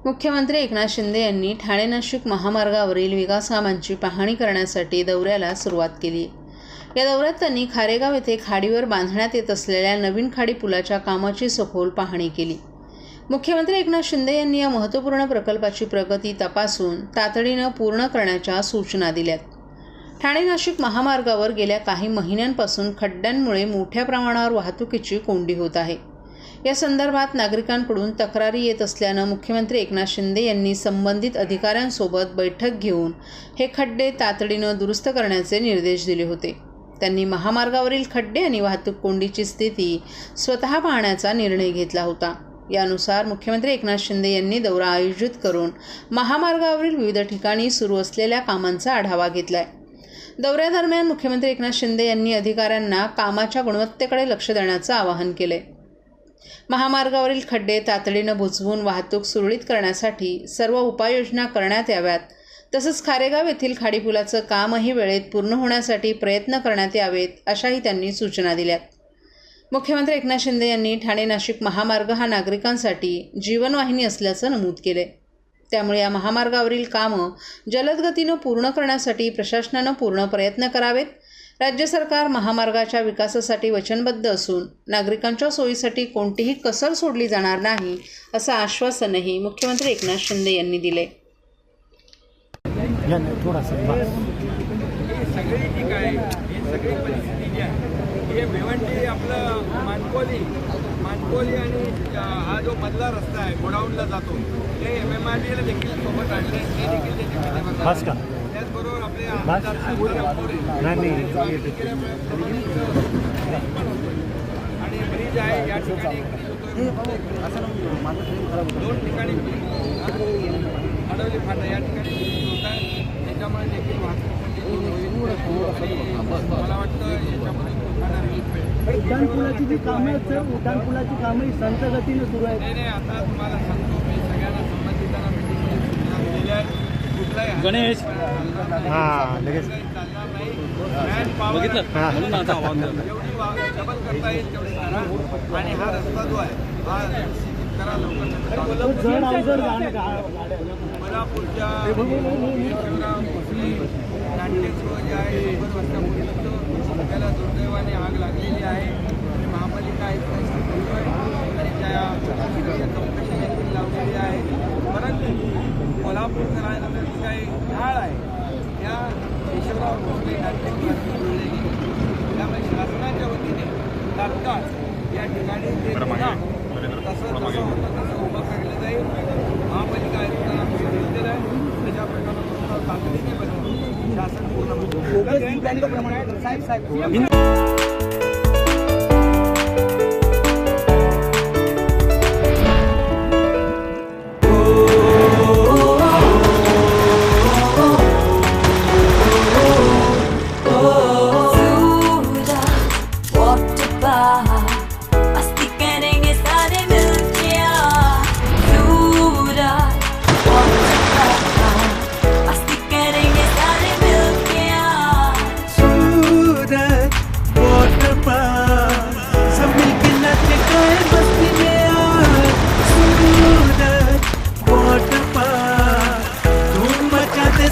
मुख्यमंत्री एकनाथ शिंदे यांनी ठाणे-नाशिक महामार्गावरील विकास कामांची पाहणी करण्यासाठी दौऱ्याला सुरुवात केली. या दौऱ्यात त्यांनी खारेगाव येथे खाडीवर बांधण्यात येत असलेल्या नवीन खाडी पुलाच्या कामाची सखोल पाहणी केली. मुख्यमंत्री एकनाथ शिंदे यांनी या महत्त्वपूर्ण प्रकल्पाची प्रगती तपासून तातडीनं पूर्ण करण्याच्या सूचना दिल्यात. ठाणे-नाशिक महामार्गावर गेल्या काही महिन्यांपासून खड्ड्यांमुळे मोठ्या प्रमाणावर वाहतुकीची कोंडी होत आहे. या संदर्भात नागरिकांकडून तक्रारी येत असल्यानं मुख्यमंत्री एकनाथ शिंदे यांनी संबंधित अधिकाऱ्यांसोबत बैठक घेऊन हे खड्डे तातडीनं दुरुस्त करण्याचे निर्देश दिले होते. त्यांनी महामार्गावरील खड्डे आणि वाहतूक कोंडीची स्थिती स्वतः पाहण्याचा निर्णय घेतला होता. यानुसार मुख्यमंत्री एकनाथ शिंदे यांनी दौरा आयोजित करून महामार्गावरील विविध ठिकाणी सुरू असलेल्या कामांचा आढावा घेतलाय. दौऱ्यादरम्यान मुख्यमंत्री एकनाथ शिंदे यांनी अधिकाऱ्यांना कामाच्या गुणवत्तेकडे लक्ष देण्याचं आवाहन केले. महामार्गावरील खड्डे तातडीनं बुजवून वाहतूक सुरळीत करण्यासाठी सर्व उपाययोजना करण्यात याव्यात. तसंच खारेगाव येथील खाडीपुलाचं कामही वेळेत पूर्ण होण्यासाठी प्रयत्न करण्यात यावेत, अशाही त्यांनी सूचना दिल्यात. मुख्यमंत्री एकनाथ शिंदे यांनी ठाणे-नाशिक महामार्ग हा नागरिकांसाठी जीवनवाहिनी असल्याचं नमूद केले. त्यामुळे या महामार्गावरील कामं जलद गतीनं पूर्ण करण्यासाठी प्रशासनानं पूर्ण प्रयत्न करावेत. राज्य सरकार महामार्गाच्या विकासासाठी वचनबद्ध असून नागरिकांच्या सोयीसाठी कोणतीही कसर सोडली जाणार नाही, असं आश्वासनही मुख्यमंत्री एकनाथ शिंदे यांनी दिले. हे भिवंडी आपलं मानकोली आणि हा जो मधला रस्ता आहे गोडाऊनला जातो ते MMRDA देखील सोबत आणले, ते देखील त्याचबरोबर आपले आणि ब्रिज आहे या ठिकाणी दोन ठिकाणी अडवली फाटा या ठिकाणी होत आहे. त्याच्यामुळे देखील मला वाटतं याच्यामध्ये उड्डाणपुलाची जी कामं आहेत, उड्डाणपुलाची कामं संत गतीनं सुरू आहे. नाही, आता तुम्हाला सांगतो, मी सगळ्यांना संबंधितांना दिलेल्या आहे. कुठलाही गणेश लगेच चालणार नाही. बघितलं एवढी डबल करता येईल तेवढी करा. आणि हा रस्ता जो आहे हा करा लवकर. कोल्हापूरच्या नाट्यगृह जे आहे त्याला दुर्दैवाने आग लागलेली आहे आणि महापालिका आणि त्या चौकशी देखील लावलेली आहे. परंतु कोल्हापूर करायनंतर काही ढाळ आहे त्या केशवराव भोसले नाट्यगृहाची जोडली गेली. त्यामुळे शासनाच्या वतीने तात्काळ या ठिकाणी ते तसं उभं केलं जाईल. महापालिका आयुक्तांना दिलेलं आहे. त्याच्या प्रकारे तातडीने बनवून शासन पूर्ण साहेब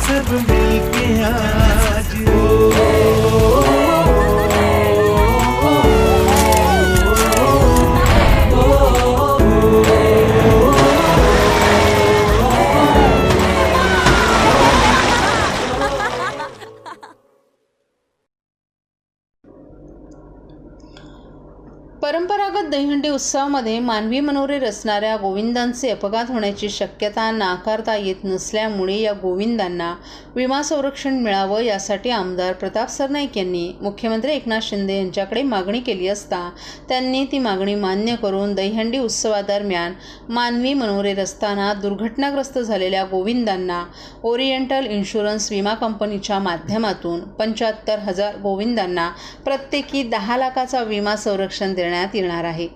सब मिलके आज परंपरागत दहीहंडी उत्सवामध्ये मानवी मनोरे रचणाऱ्या गोविंदांचे अपघात होण्याची शक्यता नाकारता येत नसल्यामुळे या गोविंदांना विमा संरक्षण मिळावं यासाठी आमदार प्रताप सरनाईक यांनी मुख्यमंत्री एकनाथ शिंदे यांच्याकडे मागणी केली असता त्यांनी ती मागणी मान्य करून दहीहंडी उत्सवादरम्यान मानवी मनोरे रचताना दुर्घटनाग्रस्त झालेल्या गोविंदांना ओरिएंटल इन्शुरन्स विमा कंपनीच्या माध्यमातून 75,000 गोविंदांना प्रत्येकी 10 लाखाचा विमा संरक्षण देण्यात येणार आहे.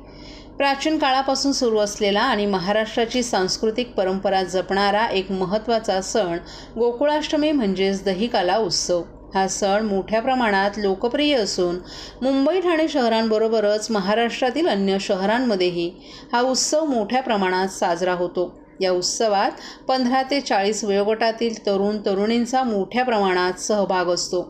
प्राचीन काळापासून सुरू असलेला आणि महाराष्ट्राची सांस्कृतिक परंपरा जपणारा एक महत्त्वाचा सण गोकुळाष्टमी म्हणजेच दहीकाला उत्सव. हा सण मोठ्या प्रमाणात लोकप्रिय असून मुंबई ठाणे शहरांबरोबरच महाराष्ट्रातील अन्य शहरांमध्येही हा उत्सव मोठ्या प्रमाणात साजरा होतो. या उत्सवात 15 ते 40 वयोगटातील तरुण तरुणींचा मोठ्या प्रमाणात सहभाग असतो.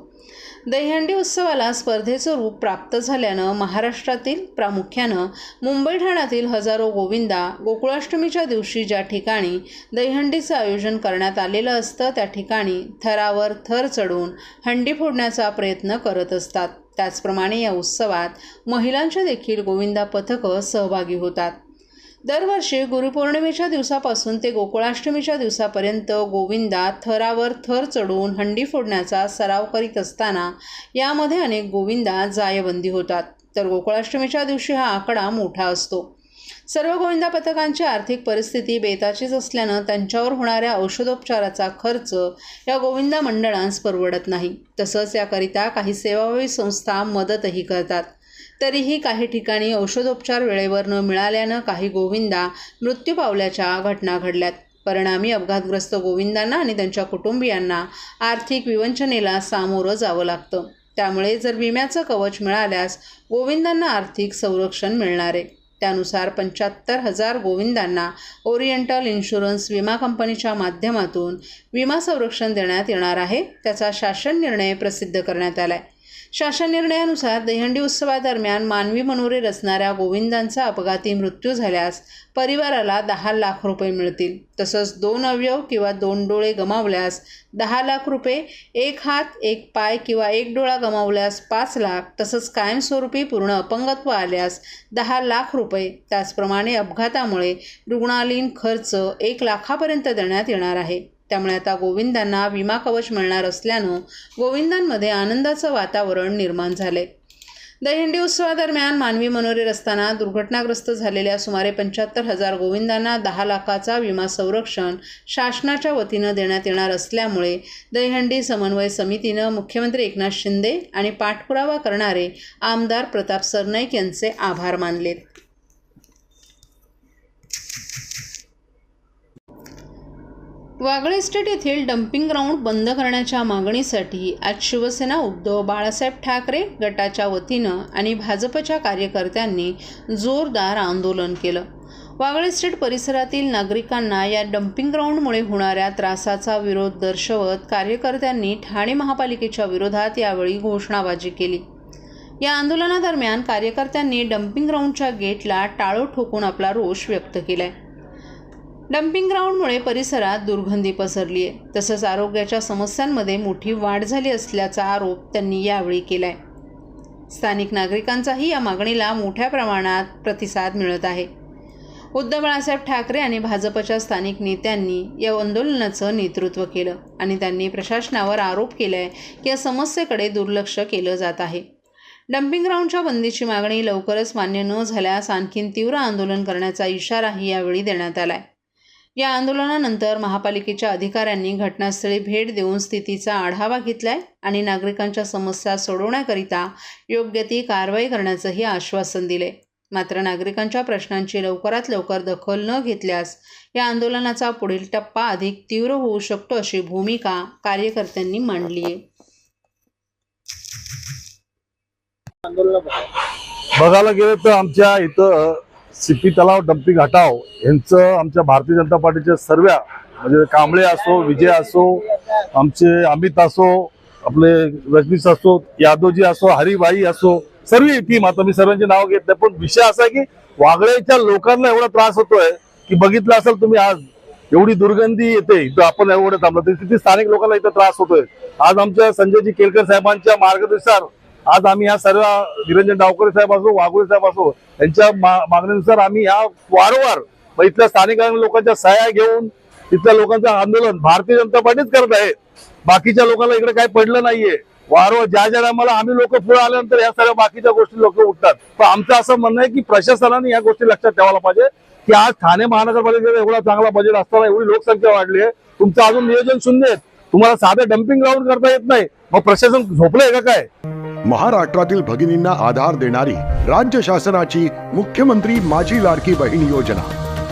दहीहंडी उत्सवाला स्पर्धेचं रूप प्राप्त झाल्यानं महाराष्ट्रातील प्रामुख्यानं मुंबई ठाण्यातील हजारो गोविंदा गोकुळाष्टमीच्या दिवशी ज्या ठिकाणी दहीहंडीचं आयोजन करण्यात आलेलं असतं त्या ठिकाणी थरावर थर चढून हंडी फोडण्याचा प्रयत्न करत असतात. त्याचप्रमाणे या उत्सवात महिलांच्या देखील गोविंदा पथकं सहभागी होतात. दरवर्षी गुरुपौर्णिमेच्या दिवसापासून ते गोकुळाष्टमीच्या दिवसापर्यंत गोविंदा थरावर थर चढून हंडी फोडण्याचा सराव करीत असताना यामध्ये अनेक गोविंदा जायबंदी होतात. तर गोकुळाष्टमीच्या दिवशी हा आकडा मोठा असतो. सर्व गोविंदा पथकांची आर्थिक परिस्थिती बेताचीच असल्यानं त्यांच्यावर होणाऱ्या औषधोपचाराचा खर्च या गोविंदा मंडळांस परवडत नाही. तसंच याकरिता काही सेवाभावी संस्था मदतही करतात. तरीही काही ठिकाणी औषधोपचार वेळेवर न मिळाल्यानं काही गोविंदा मृत्यू पावल्याच्या घटना घडल्यात. परिणामी अपघातग्रस्त गोविंदांना आणि त्यांच्या कुटुंबियांना आर्थिक विवंचनेला सामोरं जावं लागतं. त्यामुळे जर विम्याचं कवच मिळाल्यास गोविंदांना आर्थिक संरक्षण मिळणार आहे. त्यानुसार 75,000 गोविंदांना ओरिएंटल इन्शुरन्स विमा कंपनीच्या माध्यमातून विमा संरक्षण देण्यात येणार आहे. त्याचा शासन निर्णय प्रसिद्ध करण्यात आला आहे. शासन निर्णयानुसार दहीहंडी उत्सवादरम्यान मानवी मनोरे रचणाऱ्या गोविंदांचा अपघाती मृत्यू झाल्यास परिवाराला 10 लाख रुपये मिळतील. तसंच 2 अवयव किंवा 2 डोळे गमावल्यास 10 लाख रुपये, 1 हात, 1 पाय किंवा 1 डोळा गमावल्यास 5 लाख, तसंच कायमस्वरूपी पूर्ण अपंगत्व आल्यास 10 लाख रुपये. त्याचप्रमाणे अपघातामुळे रुग्णालयीन खर्च 1 लाखापर्यंत देण्यात येणार आहे. त्यामुळे आता गोविंदांना विमा कवच मिळणार असल्यानं गोविंदांमध्ये आनंदाचं वातावरण निर्माण झाले. दहीहंडी उत्सवादरम्यान मानवी मनोरे रचताना दुर्घटनाग्रस्त झालेल्या सुमारे 75,000 गोविंदांना 10 लाखाचा विमा संरक्षण शासनाच्या वतीनं देण्यात येणार असल्यामुळे दहीहंडी समन्वय समितीनं मुख्यमंत्री एकनाथ शिंदे आणि पाठपुरावा करणारे आमदार प्रताप सरनाईक यांचे आभार मानलेत. वागळे इस्टेट येथील डम्पिंग ग्राउंड बंद करण्याच्या मागणीसाठी आज शिवसेना उद्धव बाळासाहेब ठाकरे गटाच्या वतीनं आणि भाजपच्या कार्यकर्त्यांनी जोरदार आंदोलन केलं. वागळे इस्टेट परिसरातील नागरिकांना या डम्पिंग ग्राउंडमुळे होणाऱ्या त्रासाचा विरोध दर्शवत कार्यकर्त्यांनी ठाणे महापालिकेच्या विरोधात यावेळी घोषणाबाजी केली. या आंदोलनादरम्यान कार्यकर्त्यांनी डम्पिंग ग्राउंडच्या गेटला टाळं ठोकून आपला रोष व्यक्त केलाय. डम्पिंग ग्राउंडमुळे परिसरात दुर्गंधी पसरली आहे. तसंच आरोग्याच्या समस्यांमध्ये मोठी वाढ झाली असल्याचा आरोप त्यांनी यावेळी केलाय. स्थानिक नागरिकांचाही या मागणीला मोठ्या प्रमाणात प्रतिसाद मिळत आहे. उद्धव बाळासाहेब ठाकरे आणि भाजपच्या स्थानिक नेत्यांनी या आंदोलनाचं नेतृत्व केलं आणि त्यांनी प्रशासनावर आरोप केलाय की या समस्येकडे दुर्लक्ष केलं जात आहे. डम्पिंग ग्राउंडच्या बंदीची मागणी लवकरच मान्य न झाल्यास आणखीन तीव्र आंदोलन करण्याचा इशाराही यावेळी देण्यात आलाय. या आंदोलनानंतर महापालिकेच्या अधिकाऱ्यांनी घटनास्थळी भेट देऊन स्थितीचा आढावा घेतलाय आणि नागरिकांच्या समस्या सोडवण्याकरिता योग्य ती कारवाई करण्याचंही आश्वासन दिले. मात्र नागरिकांच्या प्रश्नांची लवकरात लवकर दखल न घेतल्यास या आंदोलनाचा पुढील टप्पा अधिक तीव्र होऊ शकतो अशी भूमिका कार्यकर्त्यांनी मांडली आहे. बघायला गेलं तर आमच्या इथं सीपी तलाव डम्पिंग हटाव यांचं आमच्या भारतीय जनता पार्टीच्या सर्व म्हणजे कांबळे असो, विजय असो, आमचे अमित असो, आपले रजनीश असो, यादवजी असो, हरिभाई असो, सर्व टीम, आता मी सर्वांचे नाव घेत नाही, पण विषय असा की वागळेच्या लोकांना एवढा त्रास होतोय की बघितलं असेल तुम्ही, आज एवढी दुर्गंधी येते इथं, आपण एवढं थांबलं तरी किती स्थानिक लोकांना इथं त्रास होतोय. आज आमच्या संजयजी केळकर साहेबांच्या मार्गदर्शनानुसार आज आम्ही ह्या सर्व निरंजन डावकर साहेब असो, वाघोळे साहेब असो, यांच्या मागणीनुसार आम्ही ह्या वारंवार इथल्या स्थानिक लोकांच्या सहाय्या घेऊन इथल्या लोकांचं आंदोलन भारतीय जनता पार्टीच करत आहे. बाकीच्या लोकांना इकडे काही पडलं नाहीये. वारंवार ज्या ज्या टायमाला आम्ही लोक पुढे आल्यानंतर या सर्व बाकीच्या गोष्टी लोक उठतात. पण आमचं असं म्हणणं आहे की प्रशासनाने या गोष्टी लक्षात ठेवायला पाहिजे की आज ठाणे महानगरपालिकेचा एवढा चांगला बजेट असताना एवढी लोकसंख्या वाढली आहे, तुमचं अजून नियोजन शून्य आहे, तुम्हाला साधं डम्पिंग ग्राउंड करता येत नाही, मग प्रशासन झोपलंय का काय? महाराष्ट्रातील भगिनींना आधार देणारी राज्य शासनाची मुख्यमंत्री माझी लाडकी बहीण योजना.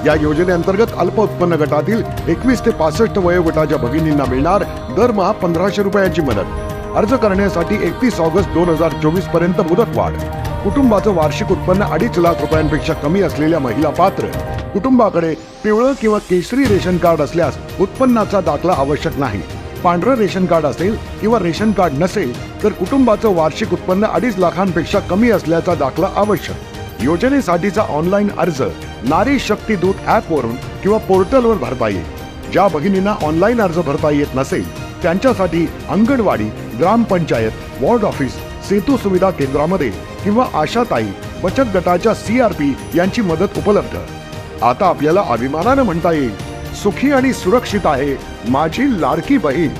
या योजनेअंतर्गत अल्प उत्पन्न गटातील 21 ते 65 वयोगटाच्या भगिनींना मिळणार दरमहा 1,500 रुपयांची मदत. अर्ज करण्यासाठी 31 ऑगस्ट 2024 पर्यंत मुदतवाढ. कुटुंबाचं वार्षिक उत्पन्न 2.5 लाख रुपयांपेक्षा कमी असलेल्या महिला पात्र कुटुंबाकडे पिवळं किंवा केशरी रेशन कार्ड असल्यास उत्पन्नाचा दाखला आवश्यक नाही. पांढरं रेशन कार्ड असेल किंवा रेशन कार्ड नसेल तर कुटुंबाचं वार्षिक उत्पन्न 2.5 लाखांपेक्षा कमी असल्याचा दाखला आवश्यक. योजनेसाठीचा ऑनलाईन अर्ज नारी शक्ती दूत ॲपवरून किंवा पोर्टलवर भरता येईल. ज्या भगिनींना ऑनलाईन अर्ज भरता येत नसेल त्यांच्यासाठी अंगणवाडी, ग्रामपंचायत, वॉर्ड ऑफिस, सेतू सुविधा केंद्रामध्ये किंवा आशाताई बचत गटाच्या CRP यांची मदत उपलब्ध. आता आपल्याला अभिमानानं म्हणता येईल, सुखी आणि सुरक्षित आहे माझी लाडकी बहीण.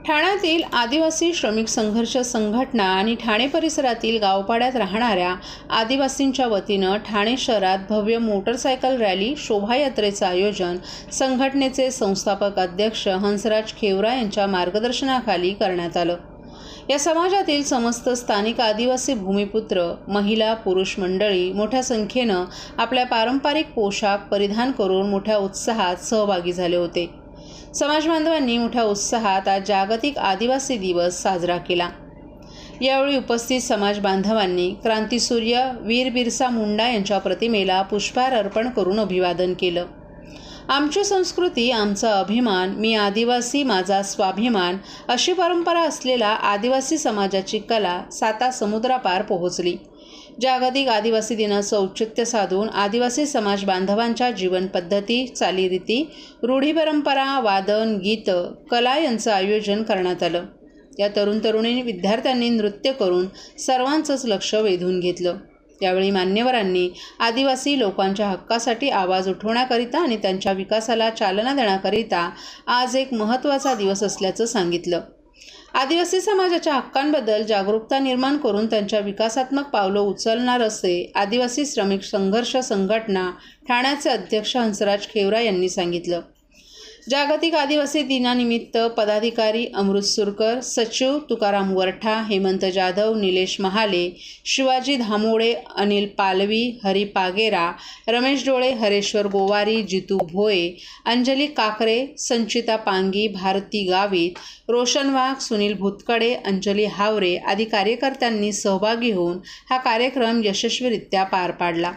ठाण्यातील आदिवासी श्रमिक संघर्ष संघटना आणि ठाणे परिसरातील गावपाड्यात राहणाऱ्या आदिवासींच्या वतीनं ठाणे शहरात भव्य मोटरसायकल रॅली शोभायात्रेचं आयोजन संघटनेचे संस्थापक अध्यक्ष हंसराज खेवरा यांच्या मार्गदर्शनाखाली करण्यात आलं. या समाजातील समस्त स्थानिक आदिवासी भूमिपुत्र, महिला, पुरुष मंडळी मोठ्या संख्येनं आपल्या पारंपरिक पोशाख परिधान करून मोठ्या उत्साहात सहभागी झाले होते. समाज बांधवांनी मोठ्या उत्साहात आज जागतिक आदिवासी दिवस साजरा केला. यावेळी उपस्थित समाज बांधवांनी क्रांतीसूर्य वीर बिरसा मुंडा यांच्या प्रतिमेला पुष्पहार अर्पण करून अभिवादन केलं. आमची संस्कृती, आमचा अभिमान, मी आदिवासी माझा स्वाभिमान अशी परंपरा असलेला आदिवासी समाजाची कला साता समुद्रापार पोहोचली. जागतिक आदिवासी दिनाचं औचित्य साधून आदिवासी समाज बांधवांच्या जीवनपद्धती, चालीरीती, रूढी परंपरा, वादन, गीत, कला यांचं आयोजन करण्यात आलं. या तरुण तरुणी विद्यार्थ्यांनी नृत्य करून सर्वांचंच लक्ष वेधून घेतलं. यावेळी मान्यवरांनी आदिवासी लोकांच्या हक्कासाठी आवाज उठवण्याकरिता आणि त्यांच्या विकासाला चालना देण्याकरिता आज एक महत्त्वाचा दिवस असल्याचं सांगितलं. आदिवासी समाजाच्या हक्कांबद्दल जागरूकता निर्माण करून त्यांच्या विकासात्मक पावलं उचलणार असे आदिवासी श्रमिक संघर्ष संघटना ठाण्याचे अध्यक्ष हंसराज खेवरा यांनी सांगितलं. जागतिक आदिवासी दिनानिमित्त पदाधिकारी अमृत सुरकर, सचिव तुकाराम वरठा, हेमंत जाधव, निलेश महाले, शिवाजी धामोडे, अनिल पालवी, हरी पागेरा, रमेश डोळे, हरेश्वर गोवारी, जितू भोये, अंजली काकरे, संचिता पांगी, भारती गावित, रोशन वाघ, सुनील भुतकडे, अंजली हावरे आदी कार्यकर्त्यांनी सहभागी होऊन हा कार्यक्रम यशस्वीरित्या पार पाडला.